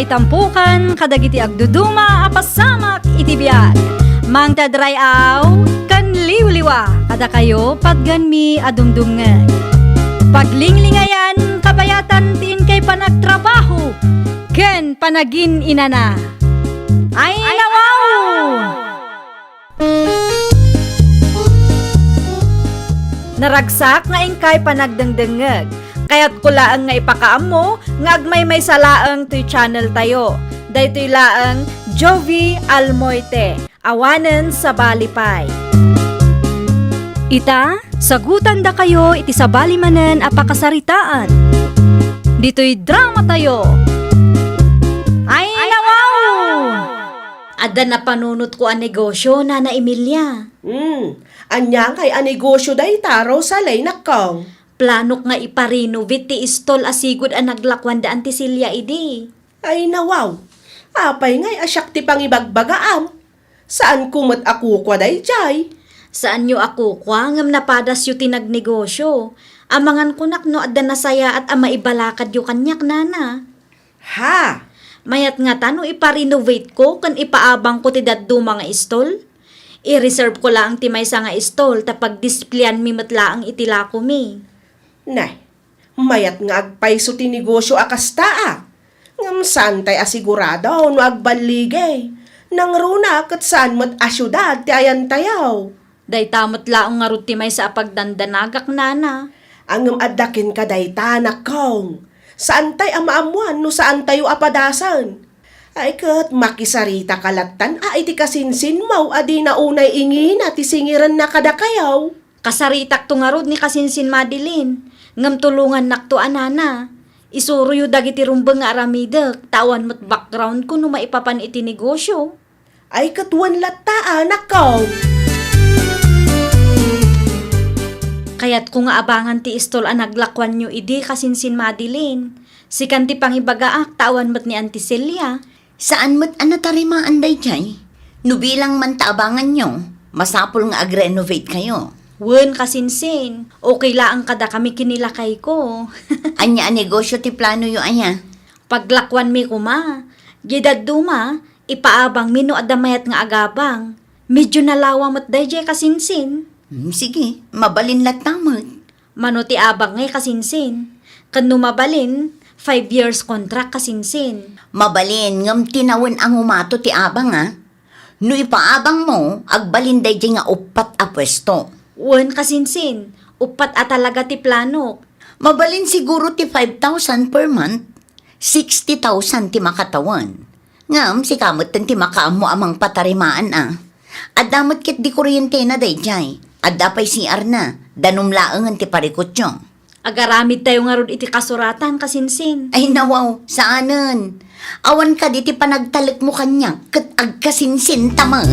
may tampukan, kadagiti agduduma, apasamak iti biyag. Mang tadrayaw, kan liwliwa, kada kayo pagganmi adumdumngeg. Paglinglingayan, kabayatan tiin kay panagtrabaho, ken panagin inana. Ay nawaw! Naragsak nga ingkay panagdengdengeg. Kaya't kulaang nga ipakaam mo, nga agmay may salaang to'y channel tayo. Daytoy laang Jovi Almoite, awanen sa balipay. Ita, sagutan da kayo iti sa balimanen apakasaritaan. Dito'y drama tayo. Ay nawaw! Ada na panunot ko ang negosyo, Nana Emilia. Anya kay anegosyo day taro sa lay nakong. Planok nga iparenovate ti istol asigod ang naglakwan daan ti Silya idi. Ay nawaw, apay ngay asyak ti pangibagbagaam. Saan kumot ako kwa day jay? Saan nyo ako kwa ngam napadas yu tinagnegosyo? Amangan kunak no adda nasaya at ama ibalakad yu kanyak nana. Ha? Mayat nga tano iparenovate ko kan ipaabang ko ti daddo mga istol? I-reserve ko lang ti maysa nga istol tapag displayan mi matlaang itila ko mi. Nay, mayat nga agpayso ti negosyo akasta. Ngam santay asigurado no agbaligay. Nang runa kat saan mo't asyudad ti ayan tayaw. Day tamot laong nga ruti may sa pagdandanagak nana. Angam adakin ka day tanak kong. Saan tay amaamuan no saan tayo apadasan. Ay kat makisarita kalatan iti kasinsin mau adi na unay ingin at isingiran na kadakayaw. Kasaritak tungarod ni kasinsin Madeline. Ngam tulungan nakto anana. Isuro yu dagiti rumbeng nga aramidek. Tawan mo't background ko no maipapan iti negosyo. Ay katuan lata anak ko. Kaya't kung nga abangan ti istol ang naglakwan nyo idi kasinsin Madeline. Sikan ti pangibagaak tawan mo't ni Auntie Celia. Saan mo't anatarimaan day jay? Nubilang man taabangan nyo, masapol nga ag-renovate kayo. Wen kasinsin, okay laang kada kami kinilakay ko. Anya ang negosyo ti plano yo anya? Paglakwan mi kuma, gidad duma, ipaabang mino adamayat nga agabang. Medyo nalawa mo't dayjay kasinsin. Sige, mabalin latamot. Mano ti abang ngay kasinsin. Kan mabalin, 5 years contract kasinsin. Mabalin, ngam tinawin ang umato ti abang No ipaabang mo, agbalin day nga upat a pwesto. Wen kasinsin, upat at talaga ti plano. Mabalin siguro ti 5,000 per month, 60,000 ti makatawan. Ngam, si kamot ti makaamo amang patarimaan Adamot kit di kuryente na day jay. Adapay CR na, danumlaangan ti parikot yung. Agaramid tayo nga ron iti kasuratan kasinsin. Ay nawaw, saanan? Awan ka di ti panagtalik mo kanya, kat agkasinsin tamat.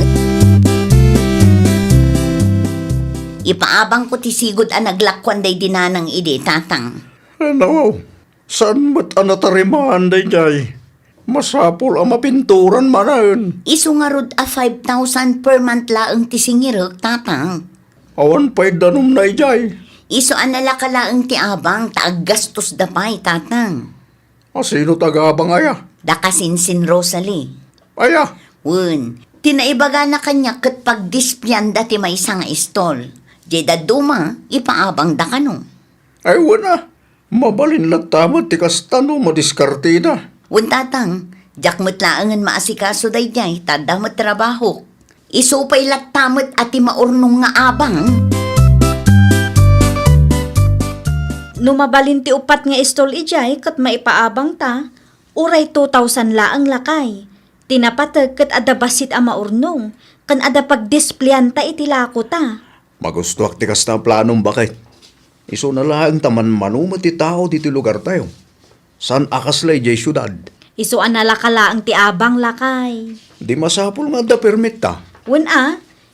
Ipaabang ko ti sigod ang naglakwan day dinanang ide, tatang. Ano? Saan ba't anatarimaan day jay? Masapol ang mapinturan manan. Isu nga rod a 5,000 per month laang ti singirok, tatang. Awan pa'y danum na jay. Isu ang nalakalaang ti abang, taaggastos dapay, tatang. Sino tagabang aya? Dakasinsin Rosalie. Aya, Wun, tinaibaga na kanya kat pagdispyan dati may isang istol. Jeda duma, ipaabang da kano. ay wala. Mabalin latamot ti kastano madiskarte na. Wun tatang, jak mutlaangan maasikaso day jay, tadamot trabaho. Isupay latamot at maurnong nga abang. Numabalin ti upat nga istol ijay kat maipaabang ta, uray 2,000 laang lakay. Tinapatag kat adabasit ang maurnong, kan adapag-displayan ta itilako ta. Magustuak ti kasta planong bakit. Iso na lang taman manumat ti tao diti lugar tayo. San akaslay jay syudad. Iso analakala ang ti abang lakay. Di masapol nga da permit ta. Wen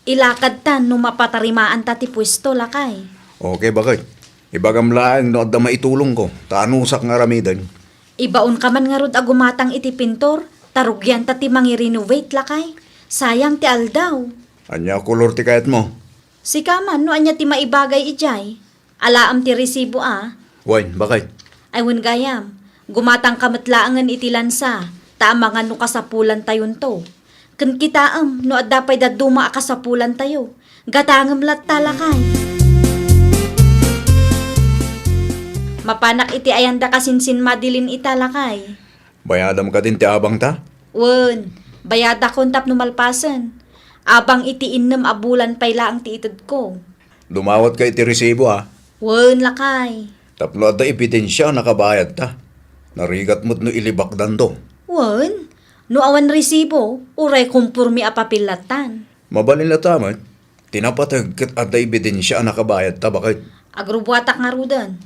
ilakad ta no mapatarimaan ta ti pwesto lakay. Okay bakit? Ibagam lang no adda maitulong ko. Taanusak nga ramidan. Ibaon ka man nga rod agumatang iti pintor, tarugyan ta ti mangi-renovate lakay. Sayang ti aldaw. Anya kolor ti kayat mo? Si kaman no anya ti maibagay ijay. Alaam ti resibo Wine, bakit? Ay wen gayam, gumatang kamatlaangan iti lansa. Tama nga no kasapulan tayon to. Kan kitaam, no at dapay daduma kasapulan tayo. Gatangam lat talakay. Mapanak iti ayanda kasinsin madilin italakay. Bayadam ka din ti abang ta? Wen, bayada kontap no malpasan. Abang iti innem abulan pay laang ti ited ko. Dumawat ka iti resibo ha. Wen lakay. Tapno at ipitensya nakabayad ta. Narigat mo't no ilibakdan to. Wen, no awan resibo, uray kumpurmi apapilatan. Mabalin na tamat. Tinapatag kat at ebidensya nakabayad ta bakit? Agrubuatak nga rudan.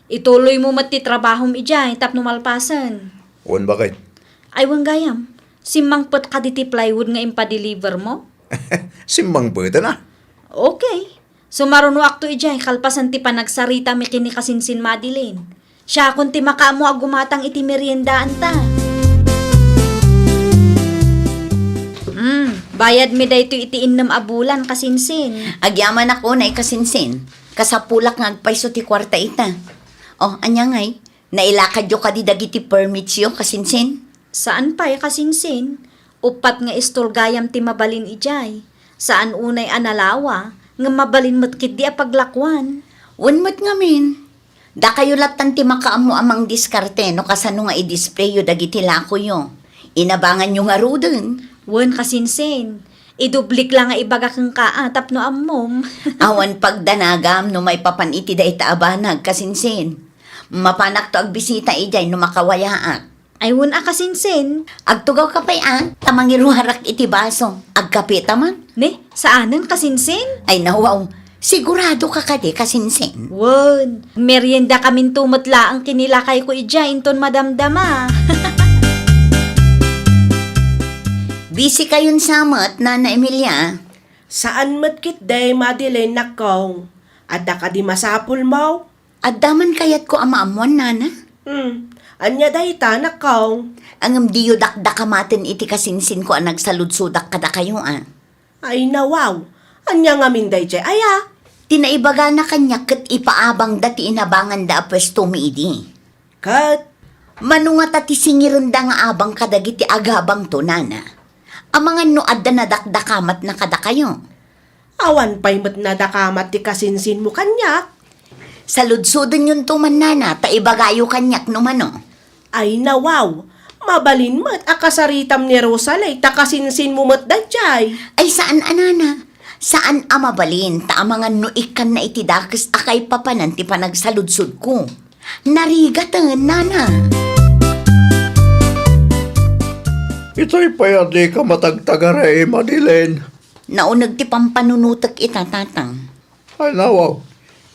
Ituloy mo mati trabahom ijay tapno malpasan. Wan bakit? Ay wang gayam, simangpot ka diti plywood nga impa-deliver mo? Simbang pwede na. Okay. So maruno akto ijay kalpasan ti panagsarita mi kini kasinsin Madeline. Siya kun ti makaamo agumatang iti meriendaan ta. Bayad mi dayto iti innem abulan kasinsin. Agyaman ako na ikasinsin. Kasapulak nga agpaiso ti kwarta ita. Oh, anya ngay, nailakad yo ka di dagiti permits yo kasinsin. Saan pa'y kasinsin? Upat nga istulgayam ti mabalin ijay. Saan unay analawa? Nga mabalin matkit di apaglakwan. Unmat nga min. Da kayo latan ti makaamo amang diskarte no kasano nga i-display yo dagiti lako yo. Inabangan yo nga ruden. Wen kasinsin. Idublik lang nga ibaga kang kaatap no ammom. Awan pagdanagam no may papaniti da itaabanag kasinsin. Mapanak to agbisita ijay no makawayaak. Ay wen a kasinsin. Agtugaw ka pa'y tamangiruharak iti baso. Agkape taman. Ne, saanan kasinsin? Ay nawaw, sigurado ka kadi kasinsin. Wen, merienda kamin tumatla ang kinilakay ko ijay inton madamdama. Busy kayon samat, Nana Emilia. Saan matkit day Madeline nakong? Adda ka di masapul mo? At daman kayat ko amaamuan, Nana. Anya day ta nakong? Ang diyo dakdakamatin iti kasinsin ko ang nagsaludsudak kada kayo Ay nawaw. Anya nga min day jay aya. Tinaibaga na kanya kat ipaabang dati inabangan da pwesto mi idi. Kat, Manungat ati singirunda nga abang kadagiti agabang to, Nana. Amangan no adda na dakdakamat na kada kayo. awan pa'y mat nadakamat ti kasinsin mo kanyak. Saludsudon yun tuman, Nana, taibagayo kanyak no mano. Ay nawaw. Mabalin mat akasaritam ni Rosalay takasinsin mo mat dayjay. Ay saan, Anana? Saan amabalin ta amangan no ikan na itidakas akay papanan ti panagsaludsud ko. Narigatan, Nana. Ito'y payadi ka matagtagare, Madeline. Naunag ti pampanunutak itatatang. Ay nawaw.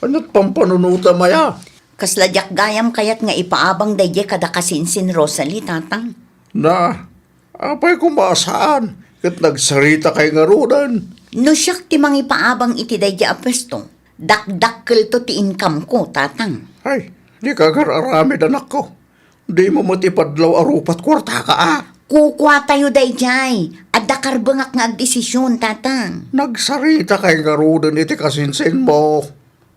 Ano't pampanunuta maya? Kasladyak gayam kayat nga ipaabang dayje kada kasinsin Rosalie, tatang. Na, apay kumasaan. Kat nagsarita kay ngarudan. No siyak ti mangipaabang iti dayje apesto. Dakdakkel to ti income ko, tatang. Ay, di ka gararamid anak ko. Di mo matipadlaw arupat kwarta ka Kukwa tayo dayjay. At dakarbangak nga agdesisyon, tatang. Nagsarita kay ngarudan iti kasinsin mo.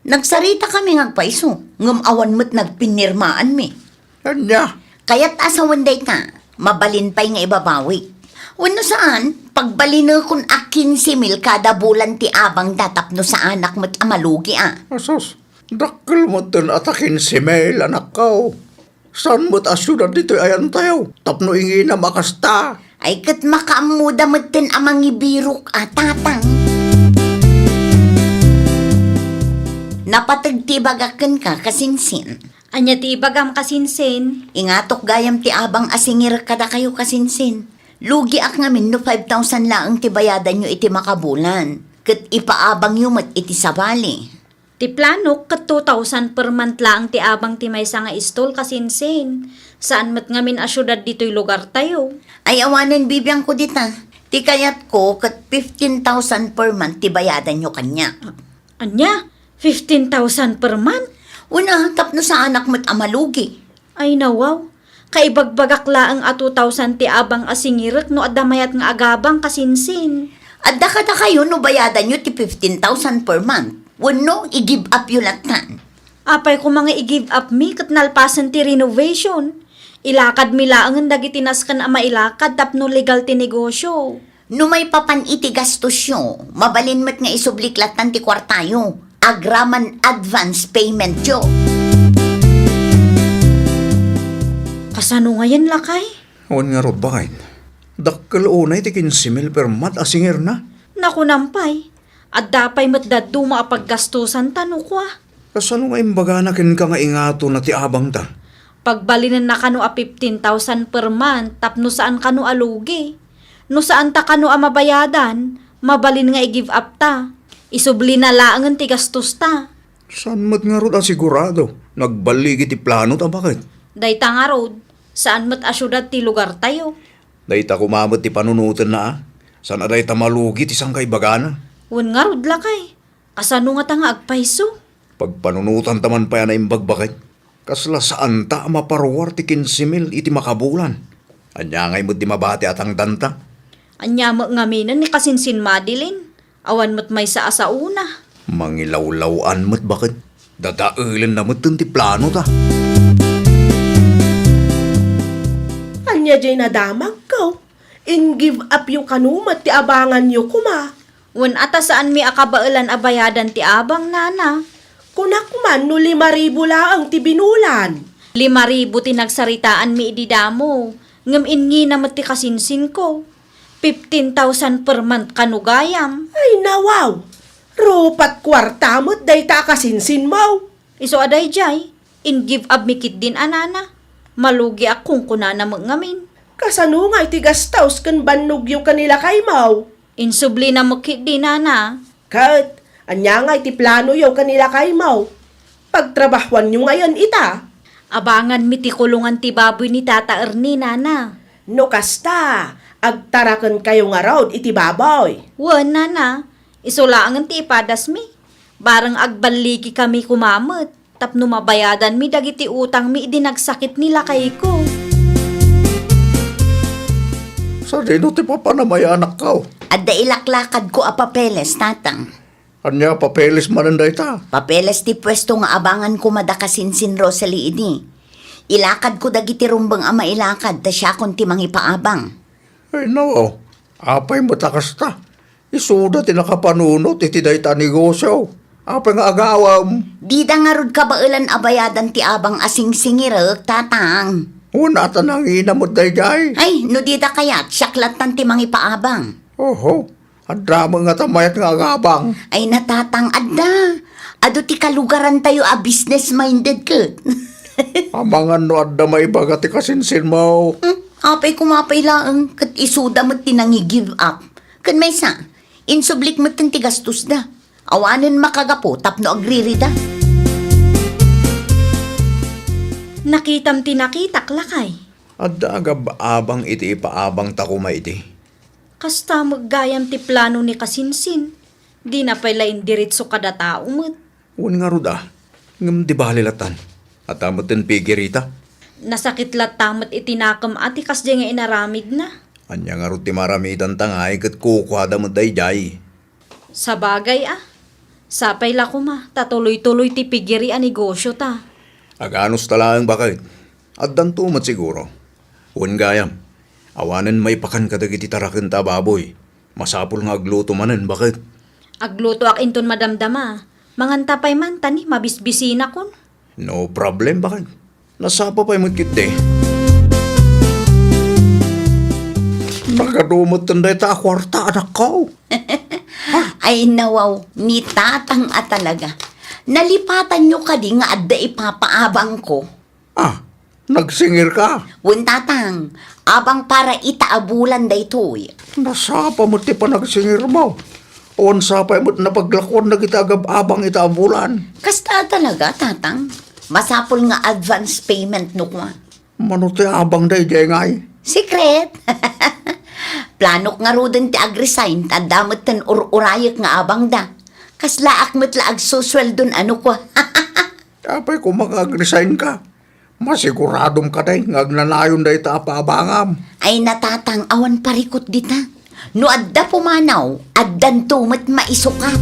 Nagsarita kami ngagpaiso. Ngamawan mo't nagpinirmaan mi. Kanya, Kaya't asawan day ta, mabalin pa'y nga ibabawi. Wano saan, pagbalin kun a 15,000 kada bulan ti abang datap no sa anak mo't amalugi asos, dakkel mo din atakin si Mel, anak ko. Saan mo't asyudan dito ayan tayo? Tapno ingi na makasta. Ay kat makaamuda mo't din amang ibirok tatang. Napatagtibagakan ka kasinsin. Anya ti ibagam kasinsin. Ingatok gayam ti abang asingir kada kayo kasinsin. Lugi ak ngamin no 5,000 laang ti bayadan nyo iti makabulan. Kat ipaabang yung mat iti sabali. Ti plano kat 2,000 per month lang ti abang ti maysa nga istol kasinsin. Saan mat ngamin asyudad dito'y lugar tayo? Ay awanan bibiyang ko dita. Ti kayat ko kat 15,000 per month ti bayadan nyo kanya. Anya? 15,000 per month? Una, tapno sa anak mo't amalugi. Ay nawaw. Kaibagbagak laang a 2,000 ti abang asingirek no adamayat nga agabang kasinsin. At dakada kayo no bayadan nyo ti 15,000 per month. Wano, i-give up yung latan. Apay ko mga i-give up me kat nalpasan ti renovation. Ilakad milaangan dagiti naskan a mailakad tapno legal ti negosyo. No may papan iti gastos yo, mabalin mo't nga isubliklatan ti kwartayo. Agraman advance payment yo. Kasano ngayon lakay? Awan nga rod bakit? Dakkel unay ti 15,000 per month asinger na. Naku nampay. At dapay mo't dadto maapaggastusan tano ko ah. Kasano nga imbaga na kin ka nga ingato na ti abang ta? Pagbalinan na kano a 15,000 per month tapno saan kano alugi. No saan ta kano a mabayadan, mabalin nga i-give up ta. Isubli na laangan ti gastos ta. Saan mat nga rod asigurado? Nagbaligi ti plano ta bakit? Dayta nga road, saan mo't asyudad ti lugar tayo. Dahita kumamot ti panunutan na ah. Saan aday ta malugi ti sangkay bagana? Wan nga road lakay. Kasano nga ta nga agpaiso? Pag panunutan taman pa yan na imbagbakit. Kasla saan ta maparuwar ti 15,000 iti makabulan. Anya ngay mo di mabati atang danta. Anya mo ngaminan ni kasinsin Madeline. Awan mo't may sa una. Mangilawlawan mo't bakit? Dadailan na mo't ti plano ta. Anya jay nadamag ko. In give up yung kanumat ti abangan nyo kuma. Wan ata saan mi akabailan abayadan ti abang nana. Kunak man no 5,000 laang ti binulan. 5,000 ti nagsaritaan mi ididamo. Ngam ingi na ti kasinsin ko. 15,000 per month kanugayam. Ay nawaw. Rupat kwarta mo't dayta kasinsin mo. Iso aday jay. In give up mi kit din anana. Malugi akong kunana mo ngamin. Kasano nga iti gastaws kan bannog yung kanila kay mo. Insubli na mo kit din nana. Kat, anya nga iti plano yung kanila kay mo. Pagtrabahuan nyo ngayon ita. Abangan mi ti kulungan ti baboy ni Tata Ernie nana. No kasta, agtarakan kayo nga raw iti baboy. Wan nana. Isulaangan ti ipadas mi. Barang agbaliki kami kumamot. Tapno mabayadan mi dagiti utang mi idinagsakit nila kay ko. Sa dino ti papanamay anak ka. Adda ilaklakad ko a papeles, tatang. Anya papeles mananday ta. Papeles ti pwesto nga abangan ko madakasinsin Rosalie ini. Ilakad ko dagiti rumbang ama ilakad, ta siya kon ti mangipaabang. Ay no, apay matakas ta. Isuda ti nakapanunot iti dayta negosyo. Apay nga agawam. Di da nga rod kabailan abayadan ti abang asing singirek, tatang. Una ta nang inamot dayjay. Ay, no di da kayat, siyaklatan ti mangipaabang. Oho, ang drama nga tamayat nga agabang. Ay natatang adda. Ado ti kalugaran tayo a business-minded ket. Amangan no adda may baga ti kasinsin mo. Apay kumapay lang, kat isuda mo tinangi-give up. Kan may sa, insublik mo ti gastos da. Awanin makagapo, tapno agririda. Nakitam ti nakitak lakay. Adda agab-abang iti ipaabang takuma iti. Kasta maggayam ti plano ni kasinsin. Di na pala indiritso kada tao mo't. Uwan nga ruda, ngam di bahalilatan. At amutin pigirita. Nasakit latamot itinakam ati kasdi nga inaramid na. Anya nga ruti maramitan tangay kat kukwada mo dayjay. Sa bagay ah. Sapay la kuma, tatuloy-tuloy ti pigiri a negosyo ta. Aganos talaang bakit? At dantumat siguro. Uwan gayam, awanan may pakan kadagiti tarakan ta baboy. Masapul nga agluto manan, bakit? Agluto ak inton madamdama. Manganta pa'y man tani, mabisbisina kon. No problem, bakit? Nasapa pa'y magkite. Nagadumot tanday ta kwarta, anak ko. Ay nawaw, ni tatang at talaga. Nalipatan nyo ka di nga adda ipapaabang ko. Ah, nagsingir ka. Wun tatang, abang para itaabulan da ito'y. Nasapa mo ti pa nagsingir mo. Oon sapay mo't napaglakwan na kita agab-abang itaabulan. Kasta talaga, tatang. Masapol nga advance payment no kwa. Mano ti abang day ngay. Secret. Planok nga rodin ti agresign, tadamot ten ururayak nga abang da. Kaslaak mo't laag susweldon ano kwa. Kapay kung makag-resign ka, masiguradom ka day, ngagnanayon day ta paabangam. Ay natatang awan parikot dita. No adda pumanaw, addan tumat maisukat.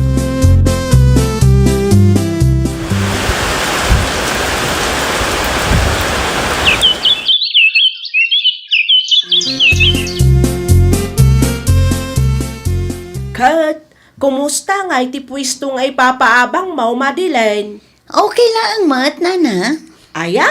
ngay ti pwesto nga ipapaabang mau madilen. Okay lang, mat, nana. Aya,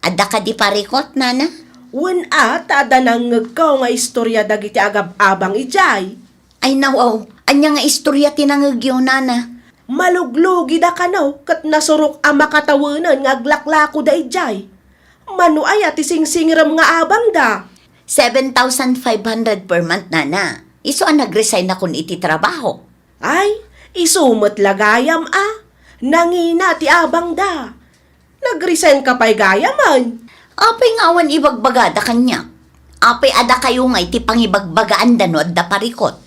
Adda ka di parikot, nana. wen tada nang ngagkaw nga istorya dagiti agab-abang ijay. Ay nawaw, anya nga istorya tinangagyo, nana. Maluglugi da kanaw kat nasurok ang makatawanan nga aglaklako da ijay. Mano aya ti singsingiram nga abang da. 7,500 per month, nana. Iso ang nag-resign na kun iti trabaho. Ay, isumot lagayam Nangina ti abang da. Nag-resign ka pa'y gayaman. Apay ngawan ibagbagada kanya. Apay ada kayo nga iti pangibagbagaan dano at da parikot.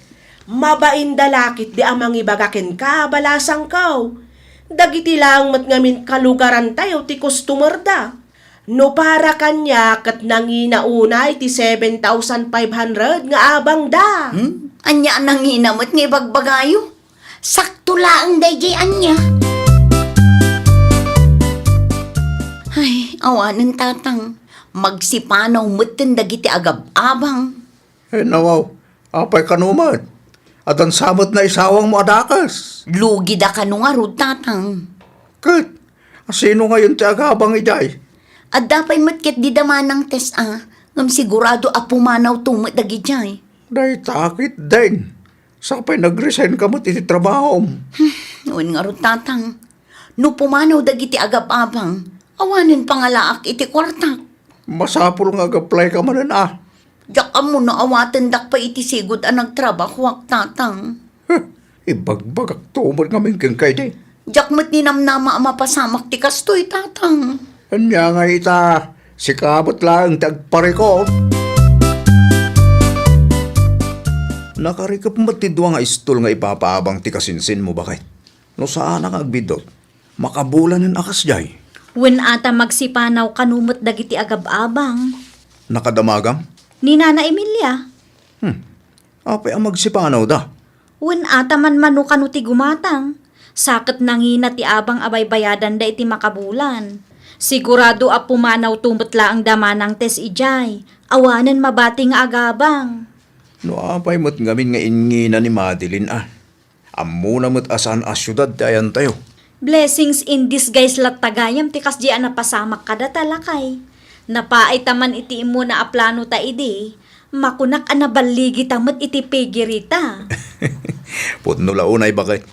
Mabain dalakit di amang ibagakin ka, balasang kaw. Dagiti lang mat ngamin kalugaran tayo ti customer da. No para kanya kat nanginaunay ti 7,500 nga abang da. Anya nang hinamot nga ibagbagayo. Sakto laang dayjay anya. Ay, awanan tatang. Magsipanaw mutin dagiti agab-abang. Nawaw, apay kanumat. At ang samot na isawang mo adakas. Lugi da ka nung arod tatang. Kat, sino ngayon ti agabang ijay? At dapay matkit di damanang test ngam sigurado apumanaw tumot dagi jay. Day takit din. Sapay nag-resign ka mo iti trabaho. Noon nga rod tatang. No pumanaw dagiti agab-abang, awanin pangalaak iti kwartak. Masapul ngaag-apply ka man Diyak mo na awaten dak pa iti sigod ang nagtrabaho wak tatang. Ibagbagak tumot ngamin kang kay di. Diyak mo't ninamnama mapasamak ti kastoy tatang. Anya nga ita, si kabot lang tagparikot. Nakarikap matidwa nga istol nga ipapaabang ti kasinsin mo bakit? No saan ang agbidot? Makabulan ng akas jay. Wen ata magsipanaw kanumot dagiti agab-abang. Nakadamagam? Ni Nana Emilia. Apay ang magsipanaw da. Wen ata man mano kanu ti gumatang. Sakit nangina ti abang abay bayadan da iti makabulan. Sigurado a pumanaw tumutla ang damanang tes ijay. Awanan mabati nga agabang. No apay mo't ngamin nga ingina ni Madeline Amuna mo't asan a syudad dayan tayo. Blessings in disguise lat tagayam ti kasdi na pasamak kada talakay. Napaay taman iti imo na aplano ta idi. Makunak anabaligi tamot iti pigirita. Putno launay bakit?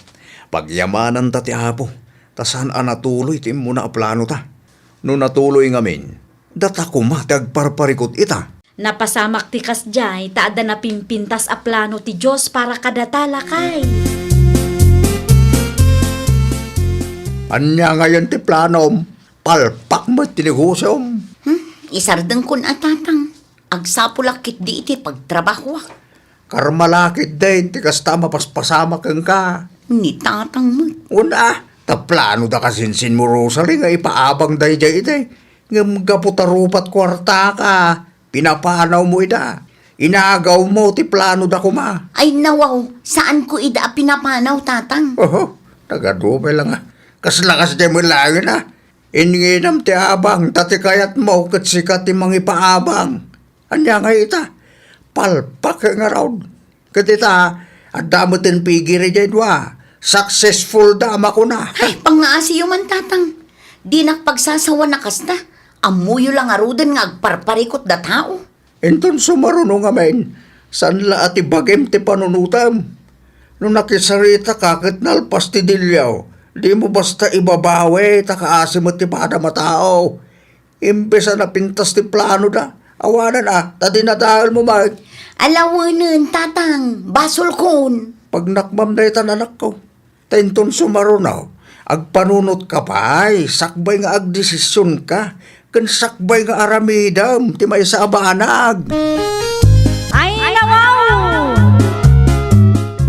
Pagyamanan ta ti apo. Tasan natuloy ti imo na aplano ta. No natuloy ngamin, data kumatagparparikot ita. Napasamak ti kasjay taada na pimpintas aplano ti Diyos para kada talakay. Anya ngayon ti planom, palpak mo tinigusom. Isardeng kun atatang. Agsapulakit di iti pagtrabaho. Karmalakit din, ti kasta mapaspasama kang ka. Ni tatang mo. Una, taplano da kasinsin mo Rosalie nga ipaabang day jay ite. Ngam gaputarupat kwarta ka, pinapanaw mo ida. Inagaw mo ti plano da kuma. Ay nawaw, saan ko ida pinapanaw tatang? Oho, tagadumay lang Kaslakas di mo lang Inginam ti abang, tati kayat mo kat sikat ti mga ipaabang. Anya nga ita, palpak nga raw. Katita, at damutin pigiri dyan successful dama ko na. Ay, pangaasiyo man tatang. Di nakpagsasawa na kasta. Amuyo lang arudan nga agparparikot da tao. Enton sumarunong amen, saan la ati bagem ti panunutam. Nung nakisarita kakit nalpas ti dilyaw, di mo basta ibabawi, takaasi mo ti pada matao. Imbesa na pintas ti plano da, awanan tadi na dahil mo mag. Alawanan, tatang, basol kon. Pag nakmam na itan anak ko, tenton sumarunaw, agpanunot ka pa ay, sakbay nga agdesisyon ka, kan sakbay nga aramidam, ti may sa abanag. Ay nawaw!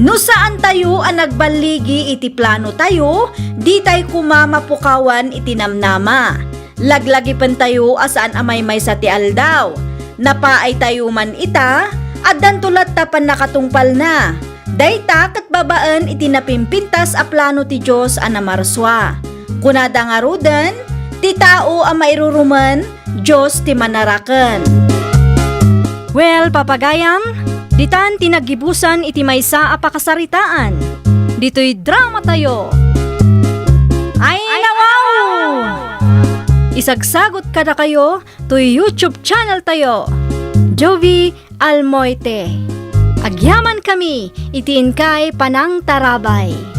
No saan tayo ang nagbaligi iti plano tayo, di tayo kumamapukawan iti namnama. Laglagi pan tayo asaan amay may sa ti aldaw. Napaay tayo man ita, at dantulat tapan nakatungpal na. Dayta kat babaan iti napimpintas a plano ti Diyos a namarswa. Kunada nga rudan, ti tao a mairuruman, Diyos ti manaraken. Well, papagayam, ditan tinagibusan iti maysa a pakasaritaan. Dito'y drama tayo. Ay nawaw! Isagsagot ka na kayo to YouTube channel tayo. Jovi Almoite. Agyaman kami, itiin kay Panang Tarabay.